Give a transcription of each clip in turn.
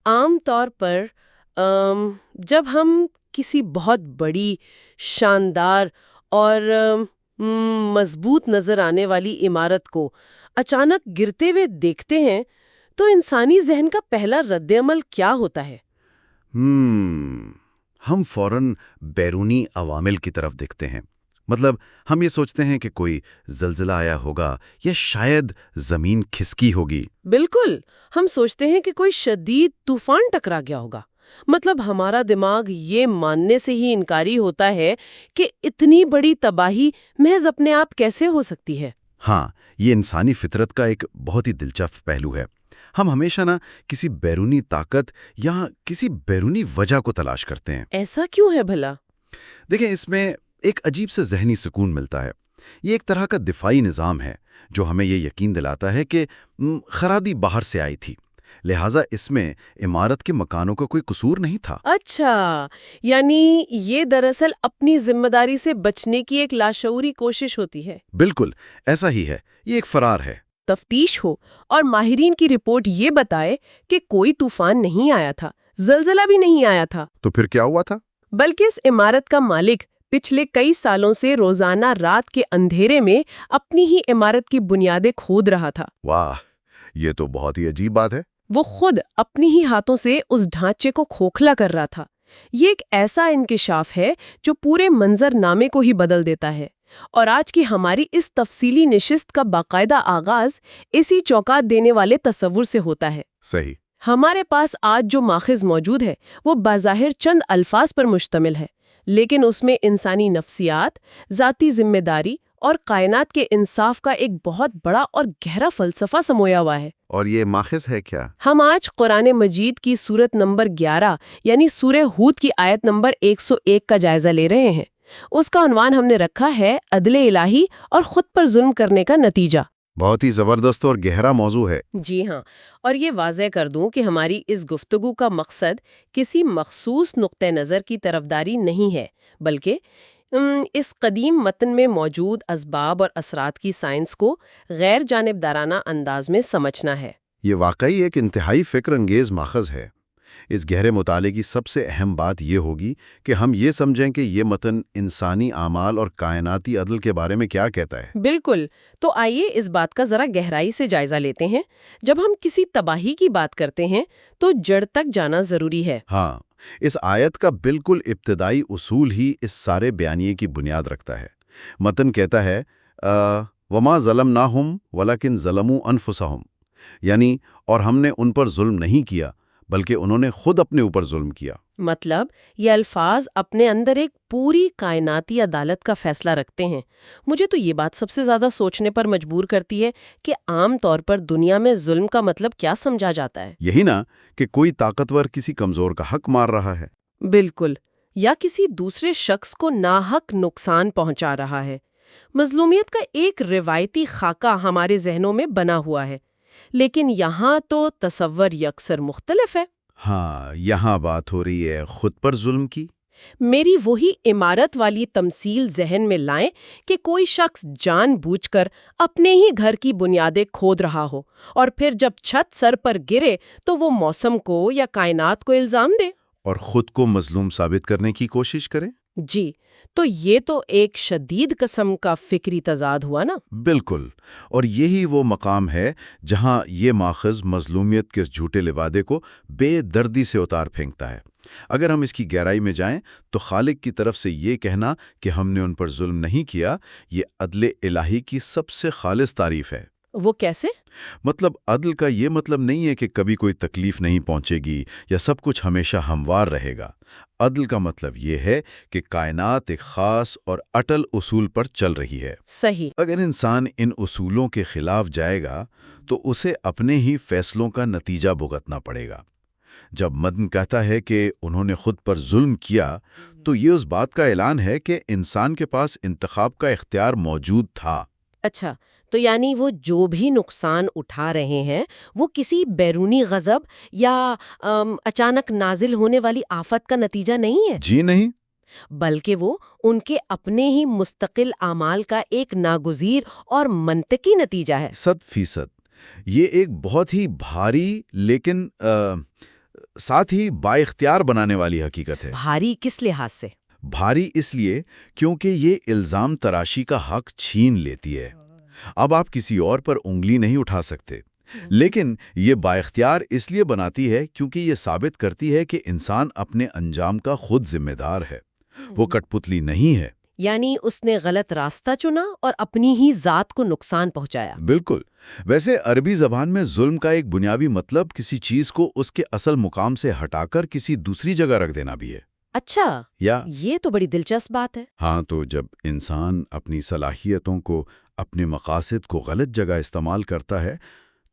عام طور پر جب ہم کسی بہت بڑی، شاندار اور مضبوط نظر آنے والی عمارت کو اچانک گرتے ہوئے دیکھتے ہیں تو انسانی ذہن کا پہلا رد عمل کیا ہوتا ہے؟ ہم فوراً بیرونی عوامل کی طرف دیکھتے ہیں۔ مطلب ہم یہ سوچتے ہیں کہ کوئی زلزلہ آیا ہوگا یا شاید زمین کھسکی ہوگی۔ بالکل، ہم سوچتے ہیں کہ کوئی شدید طوفان ٹکرا گیا ہوگا۔ مطلب ہمارا دماغ یہ ماننے سے ہی انکاری ہوتا ہے کہ اتنی بڑی تباہی محض اپنے آپ کیسے ہو سکتی ہے۔ ہاں، یہ انسانی فطرت کا ایک بہت ہی دلچسپ پہلو ہے۔ ہم ہمیشہ کسی بیرونی طاقت یا کسی بیرونی وجہ کو تلاش کرتے ہیں۔ ایسا کیوں ہے بھلا؟ دیکھیں، اس میں ایک عجیب سے ذہنی سکون ملتا ہے۔ یہ ایک طرح کا دفاعی نظام ہے جو ہمیں یہ یقین دلاتا ہے کہ خرابی باہر سے آئی تھی، لہٰذا اس میں عمارت کے مکانوں کا کوئی قصور نہیں تھا۔ اچھا، یعنی یہ دراصل اپنی ذمہ داری سے بچنے کی ایک لاشعوری کوشش ہوتی ہے۔ بالکل ایسا ہی ہے، یہ ایک فرار ہے۔ تفتیش ہو اور ماہرین کی رپورٹ یہ بتائے کہ کوئی طوفان نہیں آیا تھا، زلزلہ بھی نہیں آیا تھا، تو پھر کیا ہوا تھا؟ بلکہ اس عمارت کا مالک پچھلے کئی سالوں سے روزانہ رات کے اندھیرے میں اپنی ہی عمارت کی بنیادیں کھود رہا تھا۔ واہ، یہ تو بہت ہی عجیب بات ہے۔ وہ خود اپنی ہی ہاتھوں سے اس ڈھانچے کو کھوکھلا کر رہا تھا۔ یہ ایک ایسا انکشاف ہے جو پورے منظر نامے کو ہی بدل دیتا ہے، اور آج کی ہماری اس تفصیلی نشست کا باقاعدہ آغاز اسی چوکا دینے والے تصور سے ہوتا ہے۔ صحیح۔ ہمارے پاس آج جو ماخذ موجود ہے وہ بظاہر چند الفاظ پر مشتمل ہے، لیکن اس میں انسانی نفسیات، ذاتی ذمہ داری اور کائنات کے انصاف کا ایک بہت بڑا اور گہرا فلسفہ سمویا ہوا ہے۔ اور یہ ماخذ ہے کیا؟ ہم آج قرآن مجید کی سورت نمبر 11 یعنی سورہ ہود کی آیت نمبر 101 کا جائزہ لے رہے ہیں۔ اس کا عنوان ہم نے رکھا ہے عدل الہی اور خود پر ظلم کرنے کا نتیجہ۔ بہت ہی زبردست اور گہرا موضوع ہے۔ جی ہاں، اور یہ واضح کر دوں کہ ہماری اس گفتگو کا مقصد کسی مخصوص نقطہ نظر کی طرفداری نہیں ہے، بلکہ اس قدیم متن میں موجود اسباب اور اثرات کی سائنس کو غیر جانبدارانہ انداز میں سمجھنا ہے۔ یہ واقعی ایک انتہائی فکر انگیز ماخذ ہے۔ اس گہرے مطالعے کی سب سے اہم بات یہ ہوگی کہ ہم یہ سمجھیں کہ یہ متن انسانی اعمال اور کائناتی عدل کے بارے میں کیا کہتا ہے۔ بالکل، تو آئیے اس بات کا ذرا گہرائی سے جائزہ لیتے ہیں۔ جب ہم کسی تباہی کی بات کرتے ہیں تو جڑ تک جانا ضروری ہے۔ ہاں، اس آیت کا بالکل ابتدائی اصول ہی اس سارے بیانیے کی بنیاد رکھتا ہے۔ متن کہتا ہے وَمَا ظَلَمْنَاهُمْ وَلَكِنْ ظَلَمُوا أَنفُسَهُمْ، یعنی اور ہم نے ان پر ظلم نہیں کیا بلکہ انہوں نے خود اپنے اوپر ظلم کیا۔ مطلب یہ الفاظ اپنے اندر ایک پوری کائناتی عدالت کا فیصلہ رکھتے ہیں۔ مجھے تو یہ بات سب سے زیادہ سوچنے پر مجبور کرتی ہے کہ عام طور پر دنیا میں ظلم کا مطلب کیا سمجھا جاتا ہے۔ یہی نا کہ کوئی طاقتور کسی کمزور کا حق مار رہا ہے۔ بالکل، یا کسی دوسرے شخص کو ناحق نقصان پہنچا رہا ہے۔ مظلومیت کا ایک روایتی خاکہ ہمارے ذہنوں میں بنا ہوا ہے، لیکن یہاں تو تصور یکسر مختلف ہے۔ ہاں، یہاں بات ہو رہی ہے خود پر ظلم کی۔ میری وہی عمارت والی تمثیل ذہن میں لائیں کہ کوئی شخص جان بوجھ کر اپنے ہی گھر کی بنیادیں کھود رہا ہو، اور پھر جب چھت سر پر گرے تو وہ موسم کو یا کائنات کو الزام دے اور خود کو مظلوم ثابت کرنے کی کوشش کرے۔ جی، تو یہ تو ایک شدید قسم کا فکری تضاد ہوا نا۔ بالکل، اور یہی وہ مقام ہے جہاں یہ ماخذ مظلومیت کے اس جھوٹے لبادے کو بے دردی سے اتار پھینکتا ہے۔ اگر ہم اس کی گہرائی میں جائیں تو خالق کی طرف سے یہ کہنا کہ ہم نے ان پر ظلم نہیں کیا، یہ عدل الہی کی سب سے خالص تعریف ہے۔ وہ کیسے؟ مطلب عدل کا یہ مطلب نہیں ہے کہ کبھی کوئی تکلیف نہیں پہنچے گی یا سب کچھ ہمیشہ ہموار رہے گا۔ عدل کا مطلب یہ ہے کہ کائنات ایک خاص اور اٹل اصول پر چل رہی ہے۔ صحیح۔ اگر انسان ان اصولوں کے خلاف جائے گا تو اسے اپنے ہی فیصلوں کا نتیجہ بھگتنا پڑے گا۔ جب متن کہتا ہے کہ انہوں نے خود پر ظلم کیا تو یہ اس بات کا اعلان ہے کہ انسان کے پاس انتخاب کا اختیار موجود تھا۔ اچھا، تو یعنی وہ جو بھی نقصان اٹھا رہے ہیں وہ کسی بیرونی غضب یا اچانک نازل ہونے والی آفت کا نتیجہ نہیں ہے؟ جی نہیں، بلکہ وہ ان کے اپنے ہی مستقل اعمال کا ایک ناگزیر اور منطقی نتیجہ ہے۔ 100%۔ یہ ایک بہت ہی بھاری لیکن ساتھ ہی بااختیار بنانے والی حقیقت ہے۔ بھاری کس لحاظ سے؟ بھاری اس لیے کیونکہ یہ الزام تراشی کا حق چھین لیتی ہے۔ اب آپ کسی اور پر انگلی نہیں اٹھا سکتے، لیکن یہ بااختیار اس لیے بناتی ہے کیونکہ یہ ثابت کرتی ہے کہ انسان اپنے انجام کا خود ذمہ دار ہے، وہ کٹ پتلی نہیں ہے۔ یعنی اس نے غلط راستہ چنا اور اپنی ہی ذات کو نقصان پہنچایا۔ بالکل۔ ویسے عربی زبان میں ظلم کا ایک بنیادی مطلب کسی چیز کو اس کے اصل مقام سے ہٹا کر کسی دوسری جگہ رکھ دینا بھی ہے۔ اچھا، یا یہ تو بڑی دلچسپ بات ہے۔ ہاں، تو جب انسان اپنی صلاحیتوں کو، اپنے مقاصد کو غلط جگہ استعمال کرتا ہے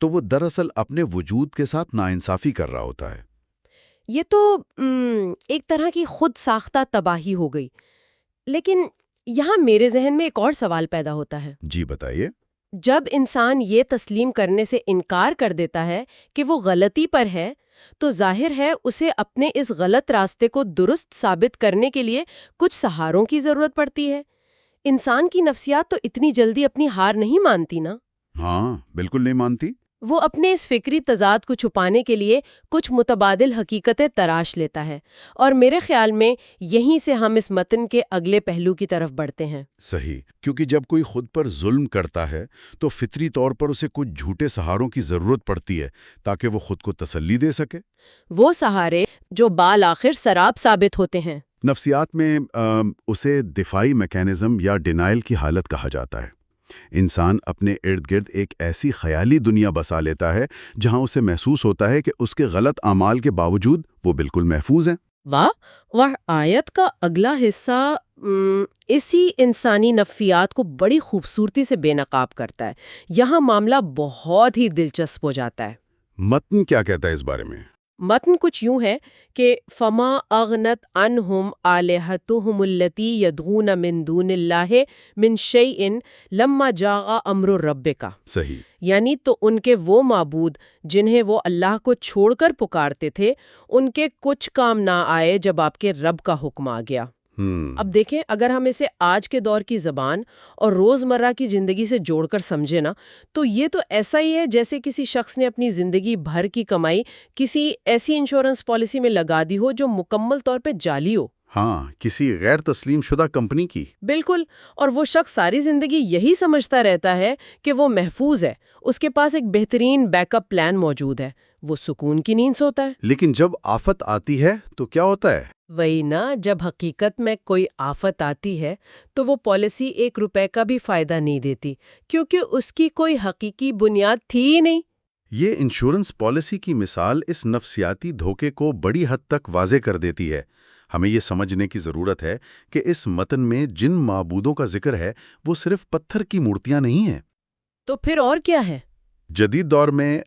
تو وہ دراصل اپنے وجود کے ساتھ ناانصافی کر رہا ہوتا ہے۔ یہ تو ایک طرح کی خود ساختہ تباہی ہو گئی۔ لیکن یہاں میرے ذہن میں ایک اور سوال پیدا ہوتا ہے۔ جی بتائیے۔ جب انسان یہ تسلیم کرنے سے انکار کر دیتا ہے کہ وہ غلطی پر ہے، تو ظاہر ہے اسے اپنے اس غلط راستے کو درست ثابت کرنے کے لیے کچھ سہاروں کی ضرورت پڑتی ہے۔ انسان کی نفسیات تو اتنی جلدی اپنی ہار نہیں مانتی نا۔ ہاں، بالکل نہیں مانتی۔ وہ اپنے اس فکری تضاد کو چھپانے کے لیے کچھ متبادل حقیقتیں تراش لیتا ہے، اور میرے خیال میں یہیں سے ہم اس متن کے اگلے پہلو کی طرف بڑھتے ہیں۔ صحیح، کیونکہ جب کوئی خود پر ظلم کرتا ہے تو فطری طور پر اسے کچھ جھوٹے سہاروں کی ضرورت پڑتی ہے تاکہ وہ خود کو تسلی دے سکے۔ وہ سہارے جو بالآخر سراب ثابت ہوتے ہیں۔ نفسیات میں اسے دفاعی میکینزم یا ڈینائل کی حالت کہا جاتا ہے۔ انسان اپنے ارد گرد ایک ایسی خیالی دنیا بسا لیتا ہے جہاں اسے محسوس ہوتا ہے کہ اس کے غلط اعمال کے باوجود وہ بالکل محفوظ ہیں۔ واہ، آیت کا اگلا حصہ اسی انسانی نفسیات کو بڑی خوبصورتی سے بے نقاب کرتا ہے۔ یہاں معاملہ بہت ہی دلچسپ ہو جاتا ہے۔ متن کیا کہتا ہے اس بارے میں؟ متن کچھ یوں ہے کہ فما اغنت عنہم آلہتہم التی یدعون من دون اللہ من شیء لما جاء امر ربک۔ صحیح۔ یعنی تو ان کے وہ معبود جنہیں وہ اللہ کو چھوڑ کر پکارتے تھے، ان کے کچھ کام نہ آئے جب آپ کے رب کا حکم آ گیا۔ اب دیکھیں، اگر ہم اسے آج کے دور کی زبان اور روزمرہ کی زندگی سے جوڑ کر سمجھے نا، تو یہ تو ایسا ہی ہے جیسے کسی شخص نے اپنی زندگی بھر کی کمائی کسی ایسی انشورنس پالیسی میں لگا دی ہو جو مکمل طور پہ جعلی ہو۔ ہاں، کسی غیر تسلیم شدہ کمپنی کی۔ بالکل، اور وہ شخص ساری زندگی یہی سمجھتا رہتا ہے کہ وہ محفوظ ہے، اس کے پاس ایک بہترین بیک اپ پلان موجود ہے، وہ سکون کی نیند سوتا ہے۔ لیکن جب آفت آتی ہے تو کیا ہوتا ہے؟ وہی نا، جب حقیقت میں کوئی آفت آتی ہے تو وہ پالیسی 1 روپے کا بھی فائدہ نہیں دیتی، کیونکہ اس کی کوئی حقیقی بنیاد تھی ہی نہیں۔ یہ انشورنس پالیسی کی مثال اس نفسیاتی دھوکے کو بڑی حد تک واضح کر دیتی ہے۔ ہمیں یہ سمجھنے کی ضرورت ہے کہ اس متن میں جن معبودوں کا ذکر ہے وہ صرف پتھر کی مورتیاں نہیں ہیں۔ تو پھر اور کیا ہے؟ جدید دور میں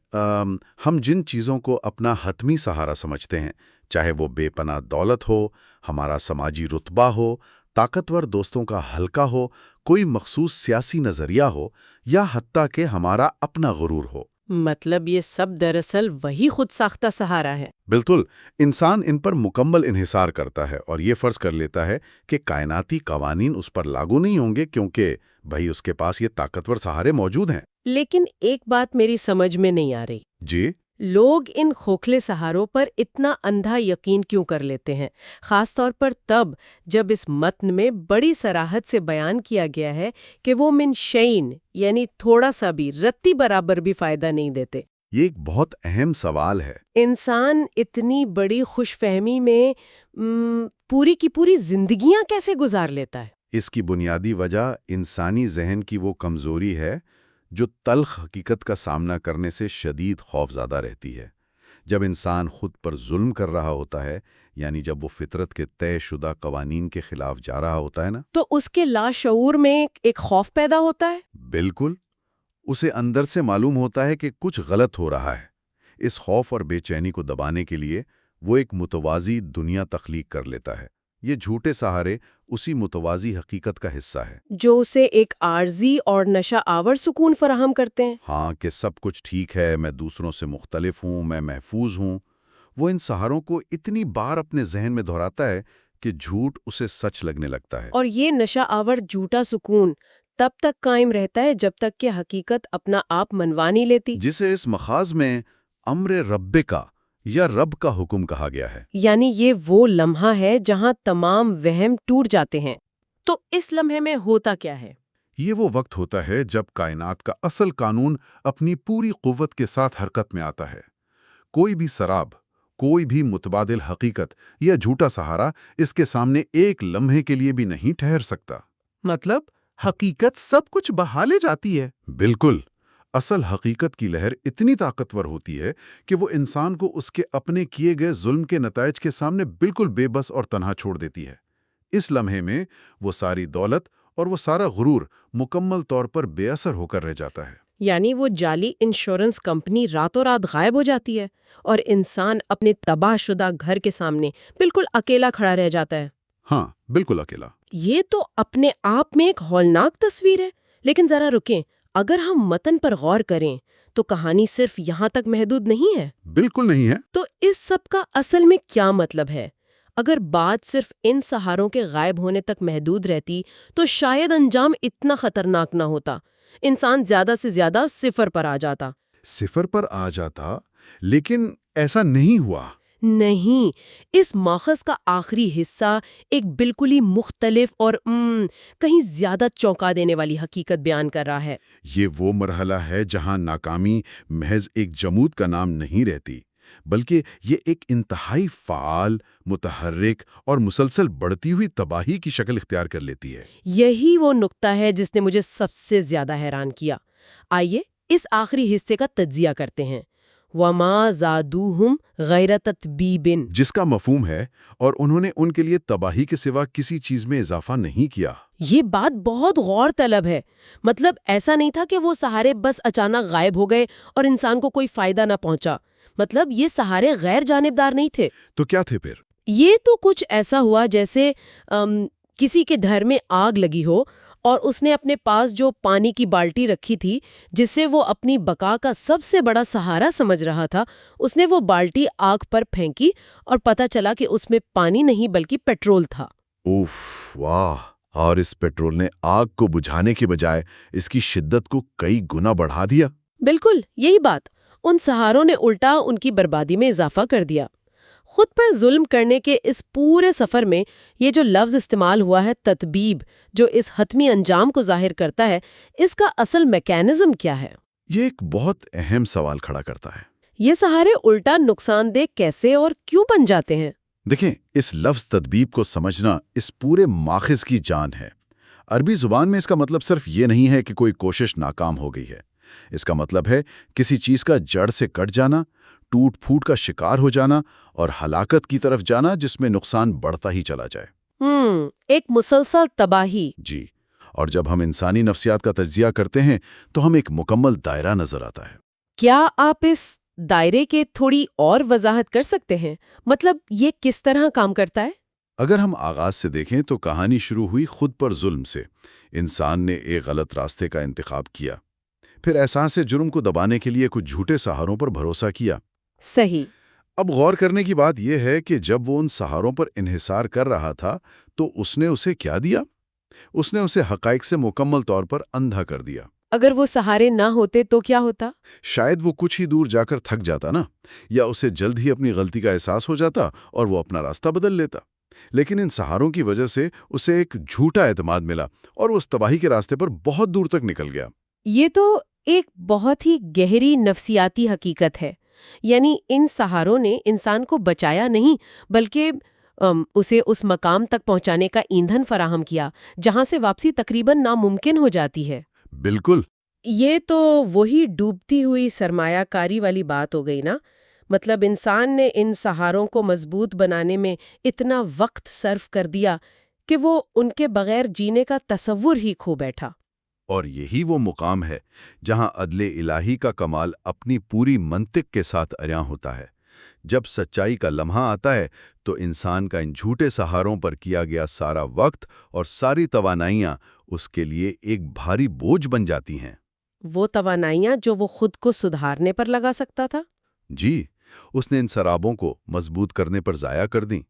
ہم جن چیزوں کو اپنا حتمی سہارا سمجھتے ہیں، چاہے وہ بے پناہ دولت ہو، ہمارا سماجی رتبہ ہو، طاقتور دوستوں کا حلقہ ہو، کوئی مخصوص سیاسی نظریہ ہو، یا حتیٰ کہ ہمارا اپنا غرور ہو، مطلب یہ سب دراصل وہی خود ساختہ سہارا ہے۔ بالکل، انسان ان پر مکمل انحصار کرتا ہے اور یہ فرض کر لیتا ہے کہ کائناتی قوانین اس پر لاگو نہیں ہوں گے کیونکہ بھائی اس کے پاس یہ طاقتور سہارے موجود ہیں۔ لیکن ایک بات میری سمجھ میں نہیں آ رہی، جی؟ لوگ ان کھوکھلے سہاروں پر اتنا اندھا یقین کیوں کر لیتے ہیں، خاص طور پر تب جب اس متن میں بڑی صراحت سے بیان کیا گیا ہے کہ وہ من شیئن، یعنی تھوڑا سا بھی، رتی برابر بھی فائدہ نہیں دیتے۔ یہ ایک بہت اہم سوال ہے۔ انسان اتنی بڑی خوش فہمی میں پوری کی پوری زندگیاں کیسے گزار لیتا ہے؟ اس کی بنیادی وجہ انسانی ذہن کی وہ کمزوری ہے جو تلخ حقیقت کا سامنا کرنے سے شدید خوفزدہ رہتی ہے۔ جب انسان خود پر ظلم کر رہا ہوتا ہے، یعنی جب وہ فطرت کے طے شدہ قوانین کے خلاف جا رہا ہوتا ہے نا، تو اس کے لاشعور میں ایک خوف پیدا ہوتا ہے۔ بالکل، اسے اندر سے معلوم ہوتا ہے کہ کچھ غلط ہو رہا ہے۔ اس خوف اور بے چینی کو دبانے کے لیے وہ ایک متوازی دنیا تخلیق کر لیتا ہے۔ یہ جھوٹے سہارے اسی متوازی حقیقت کا حصہ ہے، جو اسے ایک عارضی اور نشہ آور سکون فراہم کرتے ہیں۔ ہاں، کہ سب کچھ ٹھیک ہے، میں دوسروں سے مختلف ہوں، میں محفوظ ہوں۔ وہ ان سہاروں کو اتنی بار اپنے ذہن میں دہراتا ہے کہ جھوٹ اسے سچ لگنے لگتا ہے۔ اور یہ نشہ آور جھوٹا سکون تب تک قائم رہتا ہے جب تک کہ حقیقت اپنا آپ منوا نہیں لیتی۔ جسے اس مخاض میں امر ربک یا رب کا حکم کہا گیا ہے۔ یعنی یہ وہ لمحہ ہے جہاں تمام وہم ٹوٹ جاتے ہیں۔ تو اس لمحے میں ہوتا کیا ہے؟ یہ وہ وقت ہوتا ہے جب کائنات کا اصل قانون اپنی پوری قوت کے ساتھ حرکت میں آتا ہے۔ کوئی بھی سراب، کوئی بھی متبادل حقیقت یا جھوٹا سہارا اس کے سامنے ایک لمحے کے لیے بھی نہیں ٹھہر سکتا۔ مطلب حقیقت سب کچھ بہا لے جاتی ہے۔ بالکل، اصل حقیقت کی لہر اتنی طاقتور ہوتی ہے کہ وہ انسان کو اس کے اپنے کیے گئے ظلم کے نتائج کے سامنے بالکل بے بس اور تنہا چھوڑ دیتی ہے۔ اس لمحے میں وہ ساری دولت اور وہ سارا غرور مکمل طور پر بے اثر ہو کر رہ جاتا ہے۔ یعنی وہ جعلی انشورنس کمپنی راتوں رات غائب ہو جاتی ہے اور انسان اپنے تباہ شدہ گھر کے سامنے بالکل اکیلا کھڑا رہ جاتا ہے۔ ہاں، بالکل اکیلا۔ یہ تو اپنے آپ میں ایک ہولناک تصویر ہے، لیکن ذرا رکیں، اگر ہم متن پر غور کریں تو کہانی صرف یہاں تک محدود نہیں ہے۔ بالکل نہیں ہے۔ تو اس سب کا اصل میں کیا مطلب ہے؟ اگر بات صرف ان سہاروں کے غائب ہونے تک محدود رہتی تو شاید انجام اتنا خطرناک نہ ہوتا، انسان زیادہ سے زیادہ صفر پر آ جاتا۔ صفر پر آ جاتا، لیکن ایسا نہیں ہوا۔ نہیں، اس ماخذ کا آخری حصہ ایک بالکل ہی مختلف اور کہیں زیادہ چونکا دینے والی حقیقت بیان کر رہا ہے۔ یہ وہ مرحلہ ہے جہاں ناکامی محض ایک جمود کا نام نہیں رہتی، بلکہ یہ ایک انتہائی فعال، متحرک اور مسلسل بڑھتی ہوئی تباہی کی شکل اختیار کر لیتی ہے۔ یہی وہ نقطہ ہے جس نے مجھے سب سے زیادہ حیران کیا۔ آئیے اس آخری حصے کا تجزیہ کرتے ہیں۔ وَمَا زَادُوهُمْ غَيْرَ تَتْبِيبٍ، جس کا مفہوم ہے اور انہوں نے ان کے لیے تباہی کے سوا کسی چیز میں اضافہ نہیں کیا۔ یہ بات بہت غور طلب ہے۔ مطلب ایسا نہیں تھا کہ وہ سہارے بس اچانک غائب ہو گئے اور انسان کو کوئی فائدہ نہ پہنچا۔ مطلب یہ سہارے غیر جانبدار نہیں تھے۔ تو کیا تھے پھر؟ یہ تو کچھ ایسا ہوا جیسے کسی کے گھر میں آگ لگی ہو اور اس نے اپنے پاس جو پانی کی بالٹی رکھی تھی جسے وہ اپنی بقا کا سب سے بڑا سہارا سمجھ رہا تھا، اس نے وہ بالٹی آگ پر پھینکی اور پتہ چلا کہ اس میں پانی نہیں بلکہ پیٹرول تھا۔ اوف، واہ! اور اس پیٹرول نے آگ کو بجھانے کے بجائے اس کی شدت کو کئی گنا بڑھا دیا۔ بالکل یہی بات، ان سہاروں نے الٹا ان کی بربادی میں اضافہ کر دیا۔ خود پر ظلم کرنے کے اس پورے سفر میں یہ جو لفظ استعمال ہوا ہے تطبیب، جو اس حتمی انجام کو ظاہر کرتا ہے، اس کا اصل میکینزم کیا ہے؟ یہ ایک بہت اہم سوال کھڑا کرتا ہے۔ یہ سہارے الٹا نقصان دہ کیسے اور کیوں بن جاتے ہیں؟ دیکھیں، اس لفظ تدبیب کو سمجھنا اس پورے ماخذ کی جان ہے۔ عربی زبان میں اس کا مطلب صرف یہ نہیں ہے کہ کوئی کوشش ناکام ہو گئی ہے۔ اس کا مطلب ہے کسی چیز کا جڑ سے کٹ جانا، ٹوٹ پھوٹ کا شکار ہو جانا اور ہلاکت کی طرف جانا جس میں نقصان بڑھتا ہی چلا جائے۔ ایک مسلسل تباہی۔ جی، اور جب ہم انسانی نفسیات کا تجزیہ کرتے ہیں تو ہم ایک مکمل دائرہ نظر آتا ہے۔ کیا آپ اس دائرے کے تھوڑی اور وضاحت کر سکتے ہیں؟ مطلب یہ کس طرح کام کرتا ہے؟ اگر ہم آغاز سے دیکھیں تو کہانی شروع ہوئی خود پر ظلم سے۔ انسان نے ایک غلط راستے کا انتخاب کیا، پھر احساس جرم کو دبانے کے لیے کچھ جھوٹے سہاروں پر بھروسہ کیا۔ صحیح۔ اب غور کرنے کی بات یہ ہے کہ جب وہ ان سہاروں پر انحصار کر رہا تھا تو اس نے اسے کیا دیا؟ اس نے اسے حقائق سے مکمل طور پر اندھا کر دیا۔ اگر وہ سہارے نہ ہوتے تو کیا ہوتا؟ شاید وہ کچھ ہی دور جا کر تھک جاتا نا، یا اسے جلد ہی اپنی غلطی کا احساس ہو جاتا اور وہ اپنا راستہ بدل لیتا۔ لیکن ان سہاروں کی وجہ سے اسے ایک جھوٹا اعتماد ملا اور وہ اس تباہی کے راستے پر بہت دور تک نکل گیا۔ یہ تو ایک بہت ہی گہری نفسیاتی حقیقت ہے۔ یعنی ان سہاروں نے انسان کو بچایا نہیں بلکہ اسے اس مقام تک پہنچانے کا ایندھن فراہم کیا جہاں سے واپسی تقریباً ناممکن ہو جاتی ہے۔ بالکل۔ یہ تو وہی ڈوبتی ہوئی سرمایہ کاری والی بات ہو گئی نا۔ مطلب انسان نے ان سہاروں کو مضبوط بنانے میں اتنا وقت صرف کر دیا کہ وہ ان کے بغیر جینے کا تصور ہی کھو بیٹھا۔ اور یہی وہ مقام ہے جہاں عدل الہی کا کمال اپنی پوری منطق کے ساتھ عریاں ہوتا ہے۔ جب سچائی کا لمحہ آتا ہے تو انسان کا ان جھوٹے سہاروں پر کیا گیا سارا وقت اور ساری توانائیاں اس کے لیے ایک بھاری بوجھ بن جاتی ہیں۔ وہ توانائیاں جو وہ خود کو سدھارنے پر لگا سکتا تھا؟ جی، اس نے ان سرابوں کو مضبوط کرنے پر ضائع کر دیں۔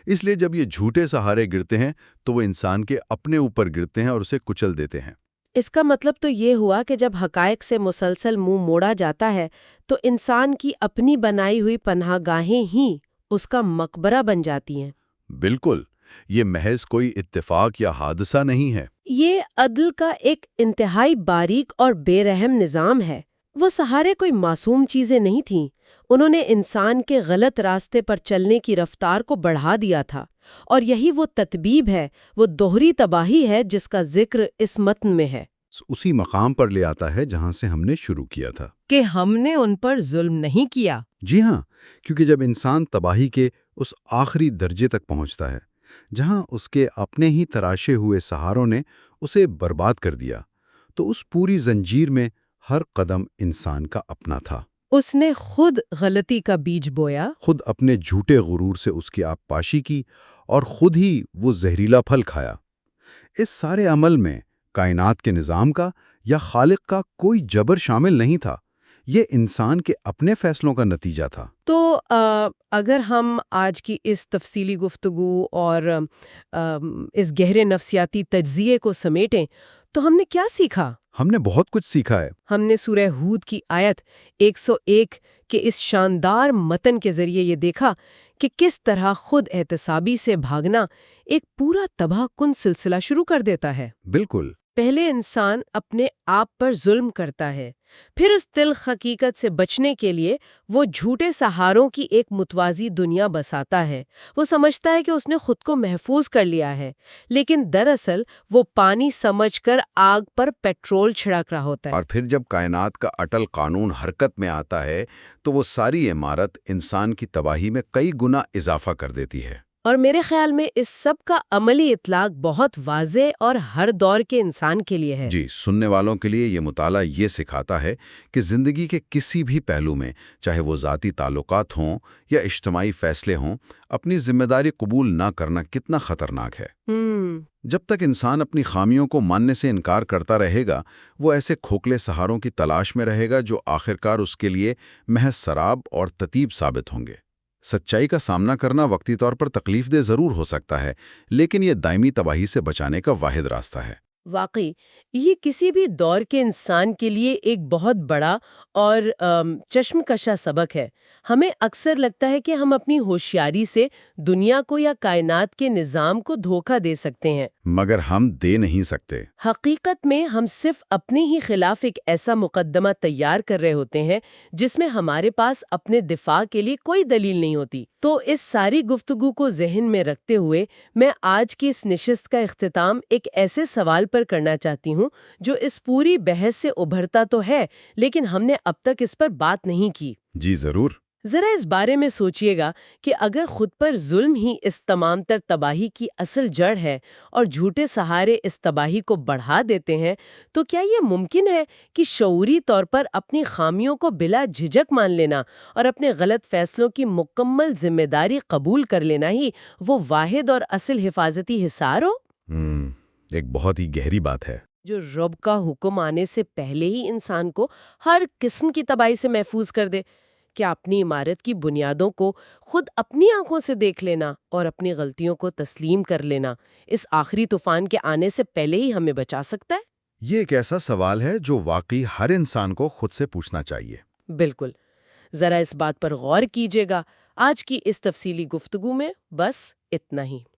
اس لیے جب یہ جھوٹے سہارے گرتے ہیں تو وہ انسان کے اپنے اوپر گرتے ہیں اور اسے کچل دیتے ہیں۔ اس کا مطلب تو یہ ہوا کہ جب حقائق سے مسلسل منہ موڑا جاتا ہے تو انسان کی اپنی بنائی ہوئی پناہ گاہیں ہی اس کا مقبرہ بن جاتی ہیں۔ بالکل، یہ محض کوئی اتفاق یا حادثہ نہیں ہے۔ یہ عدل کا ایک انتہائی باریک اور بے رحم نظام ہے۔ وہ سہارے کوئی معصوم چیزیں نہیں تھیں، انہوں نے انسان کے غلط راستے پر چلنے کی رفتار کو بڑھا دیا تھا، اور یہی وہ تطبیب ہے، وہ دوہری تباہی ہے جس کا ذکر اس متن میں ہے۔ اسی مقام پر لے آتا ہے جہاں سے ہم نے شروع کیا تھا کہ ہم نے ان پر ظلم نہیں کیا۔ جی ہاں، کیونکہ جب انسان تباہی کے اس آخری درجے تک پہنچتا ہے جہاں اس کے اپنے ہی تراشے ہوئے سہاروں نے اسے برباد کر دیا، تو اس پوری زنجیر میں ہر قدم انسان کا اپنا تھا۔ اس نے خود غلطی کا بیج بویا، خود اپنے جھوٹے غرور سے اس کی آبپاشی کی اور خود ہی وہ زہریلا پھل کھایا۔ اس سارے عمل میں کائنات کے نظام کا یا خالق کا کوئی جبر شامل نہیں تھا، یہ انسان کے اپنے فیصلوں کا نتیجہ تھا۔ تو اگر ہم آج کی اس تفصیلی گفتگو اور اس گہرے نفسیاتی تجزیے کو سمیٹیں تو ہم نے کیا سیکھا؟ ہم نے بہت کچھ سیکھا ہے۔ ہم نے سورہ ہود کی آیت 101 کے اس شاندار متن کے ذریعے یہ دیکھا کہ کس طرح خود احتسابی سے بھاگنا ایک پورا تباہ کن سلسلہ شروع کر دیتا ہے۔ بالکل۔ پہلے انسان اپنے آپ پر ظلم کرتا ہے، پھر اس تلخ حقیقت سے بچنے کے لیے وہ جھوٹے سہاروں کی ایک متوازی دنیا بساتا ہے۔ وہ سمجھتا ہے کہ اس نے خود کو محفوظ کر لیا ہے، لیکن دراصل وہ پانی سمجھ کر آگ پر پیٹرول چھڑک رہا ہوتا ہے۔ اور پھر جب کائنات کا اٹل قانون حرکت میں آتا ہے تو وہ ساری عمارت انسان کی تباہی میں کئی گنا اضافہ کر دیتی ہے۔ اور میرے خیال میں اس سب کا عملی اطلاق بہت واضح اور ہر دور کے انسان کے لیے ہے۔ جی، سننے والوں کے لیے یہ مطالعہ یہ سکھاتا ہے کہ زندگی کے کسی بھی پہلو میں، چاہے وہ ذاتی تعلقات ہوں یا اجتماعی فیصلے ہوں، اپنی ذمہ داری قبول نہ کرنا کتنا خطرناک ہے۔ جب تک انسان اپنی خامیوں کو ماننے سے انکار کرتا رہے گا، وہ ایسے کھوکھلے سہاروں کی تلاش میں رہے گا جو آخرکار اس کے لیے محض سراب اور تتیب ثابت ہوں گے۔ سچائی کا سامنا کرنا وقتی طور پر تکلیف دہ ضرور ہو سکتا ہے، لیکن یہ دائمی تباہی سے بچانے کا واحد راستہ ہے۔ واقعی یہ کسی بھی دور کے انسان کے لیے ایک بہت بڑا اور چشم کشا سبق ہے۔ ہمیں اکثر لگتا ہے کہ ہم اپنی ہوشیاری سے دنیا کو یا کائنات کے نظام کو دھوکہ دے سکتے ہیں، مگر ہم دے نہیں سکتے۔ حقیقت میں ہم صرف اپنے ہی خلاف ایک ایسا مقدمہ تیار کر رہے ہوتے ہیں جس میں ہمارے پاس اپنے دفاع کے لیے کوئی دلیل نہیں ہوتی۔ تو اس ساری گفتگو کو ذہن میں رکھتے ہوئے میں آج کی اس نشست کا اختتام ایک ایسے سوال پر کرنا چاہتی ہوں جو اس پوری بحث سے ابھرتا تو ہے، لیکن ہم نے اب تک اس پر بات نہیں کی۔ جی ضرور۔ ذرا اس بارے میں سوچئے گا کہ اگر خود پر ظلم ہی اس تمام تر تباہی کی اصل جڑ ہے اور جھوٹے سہارے اس تباہی کو بڑھا دیتے ہیں، تو کیا یہ ممکن ہے کہ شعوری طور پر اپنی خامیوں کو بلا جھجک مان لینا اور اپنے غلط فیصلوں کی مکمل ذمہ داری قبول کر لینا ہی وہ واحد اور اصل حفاظتی حصار ہو؟ ایک بہت ہی گہری بات ہے۔ جو رب کا حکم آنے سے پہلے ہی انسان کو ہر قسم کی تباہی سے محفوظ کر دے۔ کیا اپنی عمارت کی بنیادوں کو خود اپنی آنکھوں سے دیکھ لینا اور اپنی غلطیوں کو تسلیم کر لینا اس آخری طوفان کے آنے سے پہلے ہی ہمیں بچا سکتا ہے؟ یہ ایک ایسا سوال ہے جو واقعی ہر انسان کو خود سے پوچھنا چاہیے۔ بالکل۔ ذرا اس بات پر غور کیجیے گا۔ آج کی اس تفصیلی گفتگو میں بس اتنا ہی۔